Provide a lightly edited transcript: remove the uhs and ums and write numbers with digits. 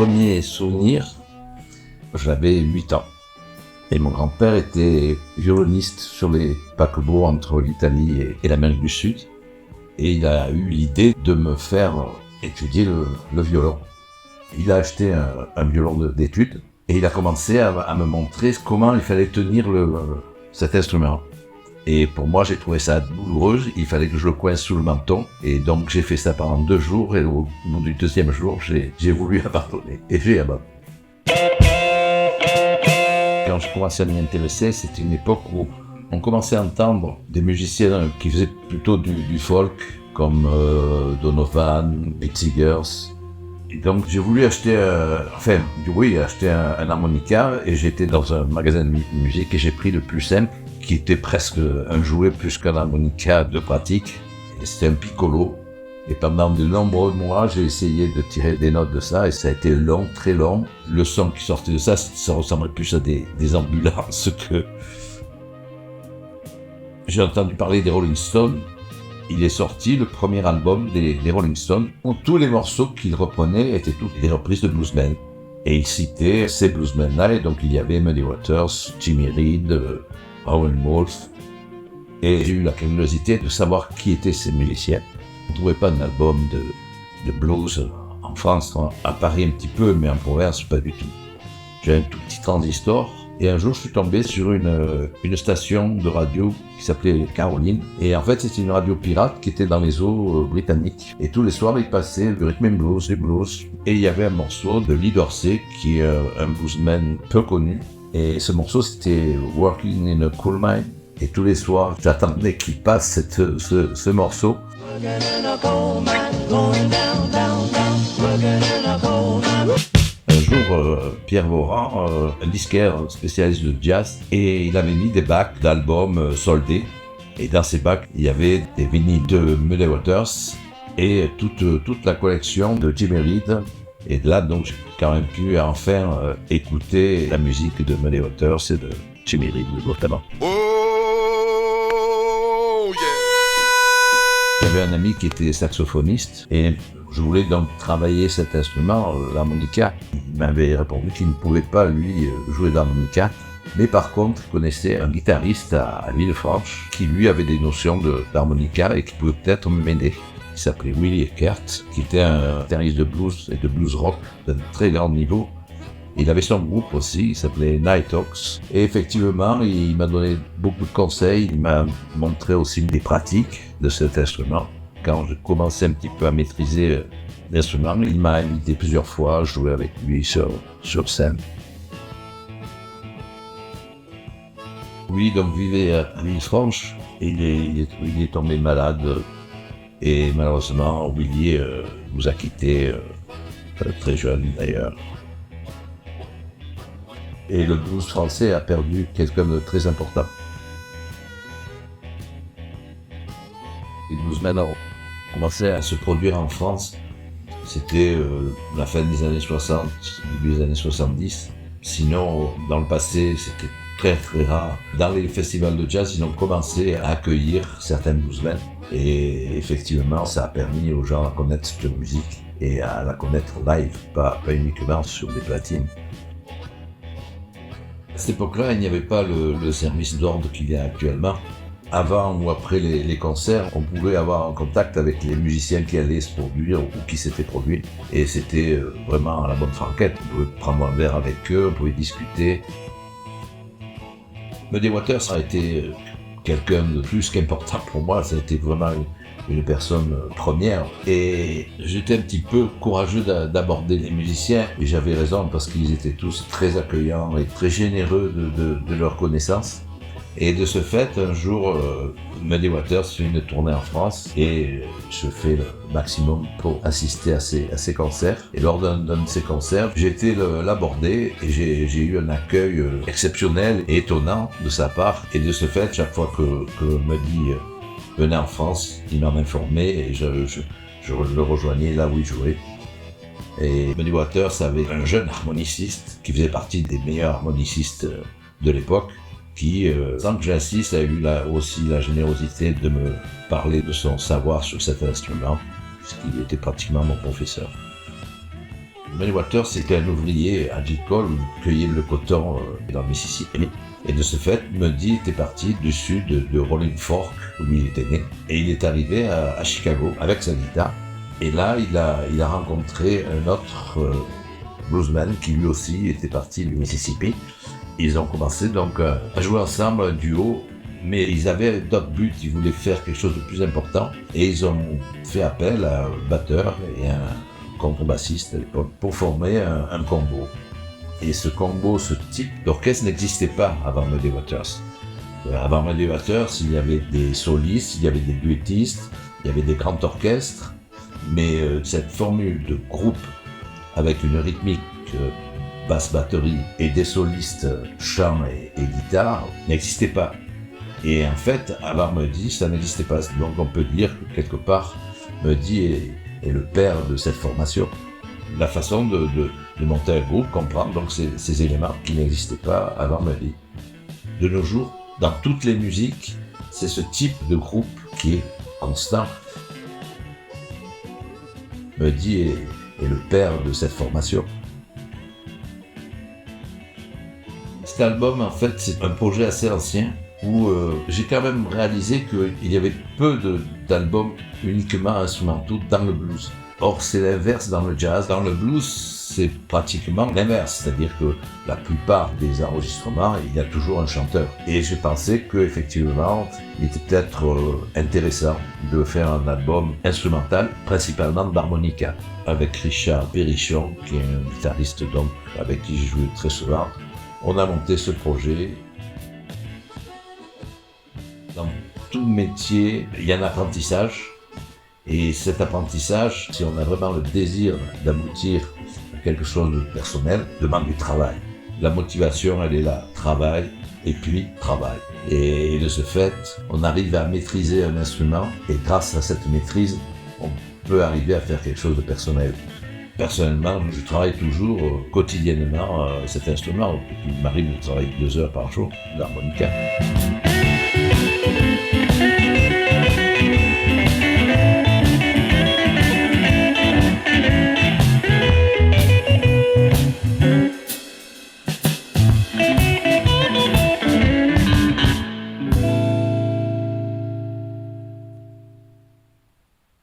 premier souvenir, j'avais 8 ans. Et mon grand-père était violoniste sur les paquebots entre l'Italie et l'Amérique du Sud. Et il a eu l'idée de me faire étudier le violon. Il a acheté un violon d'études et il a commencé à me montrer comment il fallait tenir cet instrument. Et pour moi, j'ai trouvé ça douloureux, il fallait que je le coince sous le menton. Et donc j'ai fait ça pendant 2 jours et au bout du 2e jour, j'ai voulu abandonner. Et j'ai abandonné. Quand je commençais à m'y intéresser, c'était une époque où on commençait à entendre des musiciens qui faisaient plutôt du folk, comme Donovan, Pete Seegers. Et donc j'ai voulu acheter un harmonica, et j'étais dans un magasin de musique et j'ai pris le plus simple, qui était presque un jouet plus qu'un harmonica de pratique. Et c'était un piccolo. Et pendant de nombreux mois, j'ai essayé de tirer des notes de ça, et ça a été long, très long. Le son qui sortait de ça ressemblait plus à des ambulances que... J'ai entendu parler des Rolling Stones. Il est sorti, le premier album des Rolling Stones, où tous les morceaux qu'il reprenait étaient tous des reprises de bluesmen. Et il citait ces bluesmen-là, et donc il y avait Muddy Waters, Jimmy Reed, Howlin' Wolf. Et j'ai eu la curiosité de savoir qui étaient ces musiciens. On ne trouvait pas d'album de blues en France, à Paris un petit peu, mais en province pas du tout. J'ai un tout petit transistor, et un jour je suis tombé sur une station de radio qui s'appelait Caroline, et en fait c'était une radio pirate qui était dans les eaux britanniques, et tous les soirs il passait du rhythm and blues, du blues, et il y avait un morceau de Lee Dorsey qui est un bluesman peu connu, et ce morceau c'était Working in a Coal Mine, et tous les soirs j'attendais qu'il passe ce morceau. Un jour, Pierre Voran, un disquaire spécialiste de jazz, et il avait mis des bacs d'albums soldés. Et dans ces bacs, il y avait des vinyles de Muddy Waters et toute la collection de Jimmy Reed. Et là, donc, j'ai quand même pu enfin écouter la musique de Muddy Waters et de Jimmy Reed, notamment. J'avais un ami qui était saxophoniste et je voulais donc travailler cet instrument, l'harmonica. Il m'avait répondu qu'il ne pouvait pas, lui, jouer d'harmonica. Mais par contre, il connaissait un guitariste à Villefranche qui, lui, avait des notions d'harmonica et qui pouvait peut-être m'aider. Il s'appelait Willie Eckert, qui était un guitariste de blues et de blues rock d'un très grand niveau. Il avait son groupe aussi, il s'appelait Nighthawks. Et effectivement, il m'a donné beaucoup de conseils, il m'a montré aussi des pratiques de cet instrument. Quand je commençais un petit peu à maîtriser l'instrument, il m'a invité plusieurs fois à jouer avec lui sur scène. Lui, donc, vivait à Villefranche, et il est tombé malade. Et malheureusement, Willy nous a quittés très jeune d'ailleurs. Et le blues français a perdu quelqu'un de très important. Les bluesmen ont commencé à se produire en France. C'était la fin des années 60, début des années 70. Sinon, dans le passé, c'était très très rare. Dans les festivals de jazz, ils ont commencé à accueillir certains bluesmen. Et effectivement, ça a permis aux gens à connaître cette musique et à la connaître live, pas uniquement sur des platines. À cette époque-là, il n'y avait pas le service d'ordre qu'il y a actuellement. Avant ou après les concerts, on pouvait avoir un contact avec les musiciens qui allaient se produire ou qui s'étaient produits. Et c'était vraiment à la bonne franquette. On pouvait prendre un verre avec eux, on pouvait discuter. Muddy Waters a été quelqu'un de plus qu'important pour moi. Ça a été vraiment une personne première. Et j'étais un petit peu courageux d'aborder les musiciens. Et j'avais raison parce qu'ils étaient tous très accueillants et très généreux de leur connaissance. Et de ce fait, un jour, Muddy Waters fait une tournée en France et je fais le maximum pour assister à ces concerts. Et lors d'un de ces concerts, j'ai été l'aborder et j'ai eu un accueil exceptionnel et étonnant de sa part. Et de ce fait, chaque fois que Muddy venait en France, il m'en informait et je le rejoignais là où il jouait. Et Muddy Waters avait un jeune harmoniciste qui faisait partie des meilleurs harmonicistes de l'époque, qui, sans que j'insiste, a eu aussi la générosité de me parler de son savoir sur cet instrument, puisqu'il était pratiquement mon professeur. Muddy Waters, c'était un ouvrier agricole qui cueillait le coton dans le Mississippi. Et de ce fait, Muddy était parti du sud de Rolling Fork, où il était né. Et il est arrivé à Chicago avec sa guitare. Et là, il a rencontré un autre bluesman qui lui aussi était parti du Mississippi. Ils ont commencé donc à jouer ensemble, un duo, mais ils avaient d'autres buts, ils voulaient faire quelque chose de plus important. Et ils ont fait appel à un batteur et un contrebassiste à l'époque pour former un combo. Et ce combo, ce type d'orchestre n'existait pas avant Muddy Waters. Avant Muddy Waters, il y avait des solistes, il y avait des duettistes, il y avait des grands orchestres, mais cette formule de groupe avec une rythmique basse batterie et des solistes chant et guitare n'existait pas. Et en fait, avant Muddy, ça n'existait pas. Donc on peut dire que quelque part, Muddy est le père de cette formation. La façon de monter un groupe comprend donc ces éléments qui n'existaient pas avant Muddy. De nos jours, dans toutes les musiques, c'est ce type de groupe qui est constant. Muddy est le père de cette formation. Cet album, en fait, c'est un projet assez ancien où j'ai quand même réalisé qu'il y avait peu d'albums uniquement instrumentaux dans le blues. Or, c'est l'inverse dans le jazz. Dans le blues, c'est pratiquement l'inverse, c'est-à-dire que la plupart des enregistrements, il y a toujours un chanteur. Et j'ai pensé qu'effectivement, il était peut-être intéressant de faire un album instrumental, principalement d'harmonica, avec Richard Berrichon, qui est un guitariste donc avec qui j'ai joué très souvent. On a monté ce projet. Dans tout métier, il y a un apprentissage. Et cet apprentissage, si on a vraiment le désir d'aboutir à quelque chose de personnel, demande du travail. La motivation, elle est là. Travail, et puis travail. Et de ce fait, on arrive à maîtriser un instrument, et grâce à cette maîtrise, on peut arriver à faire quelque chose de personnel. Personnellement, je travaille toujours quotidiennement cet instrument. Il m'arrive de travailler 2 heures par jour, l'harmonica.